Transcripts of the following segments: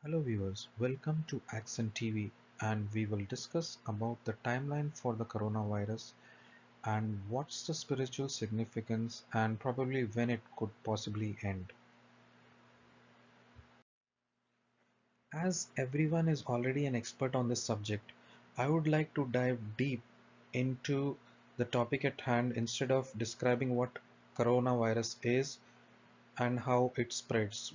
Hello viewers, welcome to Accent TV and we will discuss about the timeline for the coronavirus and what's the spiritual significance and probably when it could possibly end. As everyone is already an expert on this subject, I would like to dive deep into the topic at hand instead of describing what coronavirus is and how it spreads.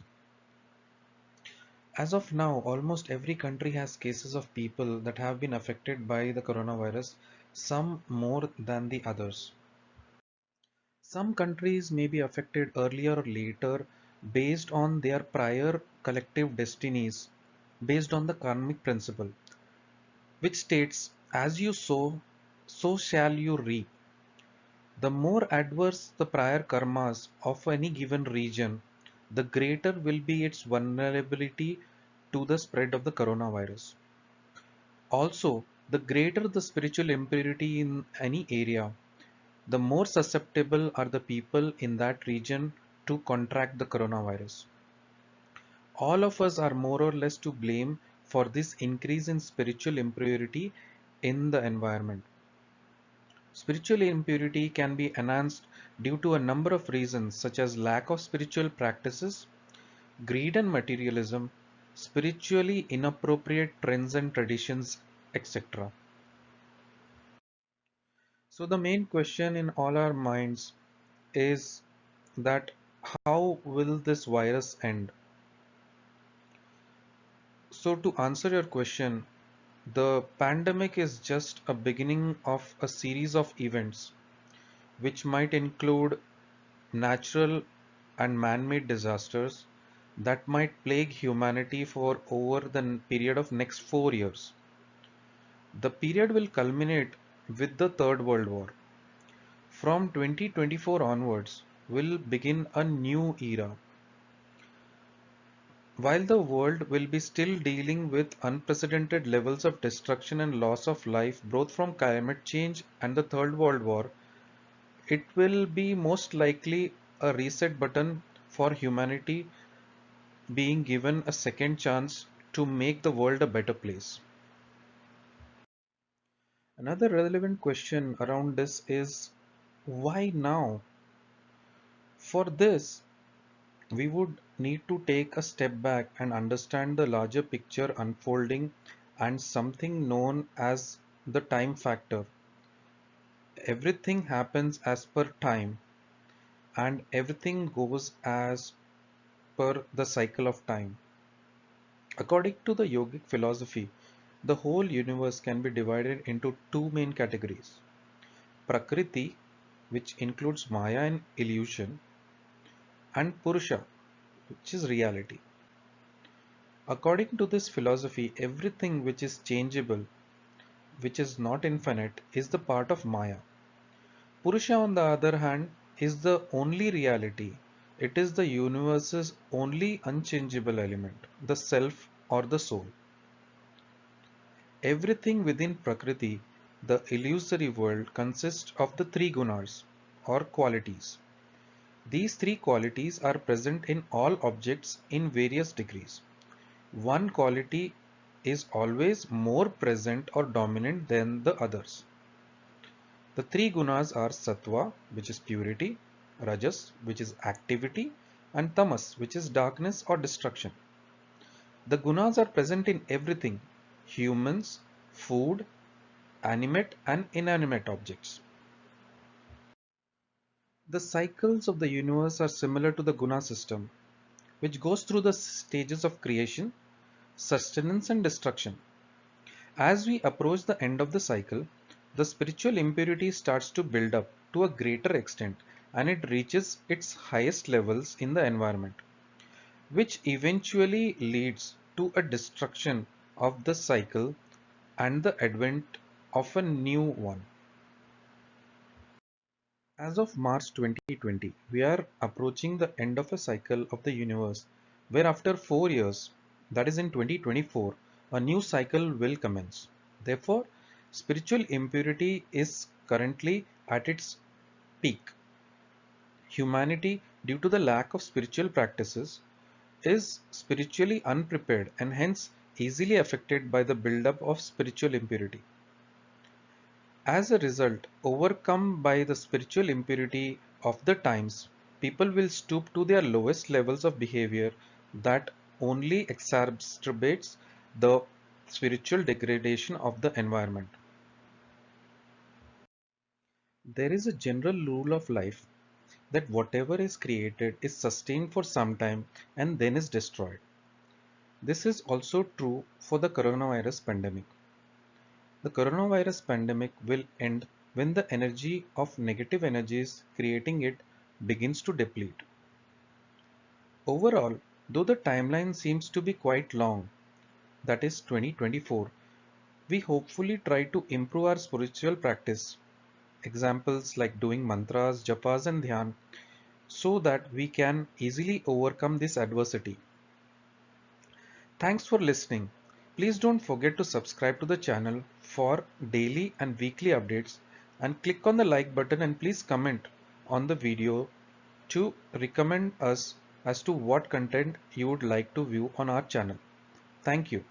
As of now, almost every country has cases of people that have been affected by the coronavirus, some more than the others. Some countries may be affected earlier or later based on their prior collective destinies, based on the karmic principle, which states, as you sow, so shall you reap. The more adverse the prior karmas of any given region, the greater will be its vulnerability to the spread of the coronavirus. Also, the greater the spiritual impurity in any area, the more susceptible are the people in that region to contract the coronavirus. All of us are more or less to blame for this increase in spiritual impurity in the environment. Spiritual impurity can be enhanced due to a number of reasons such as lack of spiritual practices, greed and materialism, spiritually inappropriate trends and traditions, etc. So the main question in all our minds is that how will this virus end? So to answer your question, the pandemic is just a beginning of a series of events which might include natural and man-made disasters that might plague humanity for over the period of next 4 years. The period will culminate with the Third World War. From 2024 onwards will begin a new era. While the world will be still dealing with unprecedented levels of destruction and loss of life both from climate change and the Third World War, it will be most likely a reset button for humanity being given a second chance to make the world a better place. Another relevant question around this is why now? For this, we would need to take a step back and understand the larger picture unfolding and something known as the time factor. Everything happens as per time and everything goes as per the cycle of time. According to the yogic philosophy, the whole universe can be divided into two main categories. Prakriti, which includes Maya and illusion, and Purusha, which is reality. According to this philosophy, everything which is changeable, which is not infinite, is the part of Maya. Purusha, on the other hand, is the only reality. It is the universe's only unchangeable element, the self or the soul. Everything within Prakriti, the illusory world, consists of the three gunas or qualities. These three qualities are present in all objects in various degrees. One quality is always more present or dominant than the others. The three gunas are sattva, which is purity, rajas, which is activity, and tamas, which is darkness or destruction. The gunas are present in everything: humans, food, animate and inanimate objects. The cycles of the universe are similar to the guna system, which goes through the stages of creation, sustenance, and destruction. As we approach the end of the cycle, the spiritual impurity starts to build up to a greater extent and it reaches its highest levels in the environment, which eventually leads to a destruction of the cycle and the advent of a new one. As of March 2020, we are approaching the end of a cycle of the universe where after 4 years, that is in 2024, a new cycle will commence. Therefore, spiritual impurity is currently at its peak. Humanity, due to the lack of spiritual practices, is spiritually unprepared and hence easily affected by the buildup of spiritual impurity. As a result, overcome by the spiritual impurity of the times, people will stoop to their lowest levels of behavior that only exacerbates the spiritual degradation of the environment. There is a general rule of life that whatever is created is sustained for some time and then is destroyed. This is also true for the coronavirus pandemic. The coronavirus pandemic will end when the energy of negative energies creating it begins to deplete. Overall, though the timeline seems to be quite long, that is 2024, we hopefully try to improve our spiritual practice. Examples like doing mantras, japas, and dhyan so that we can easily overcome this adversity. Thanks for listening. Please don't forget to subscribe to the channel for daily and weekly updates and click on the like button and please comment on the video to recommend us as to what content you would like to view on our channel. Thank you.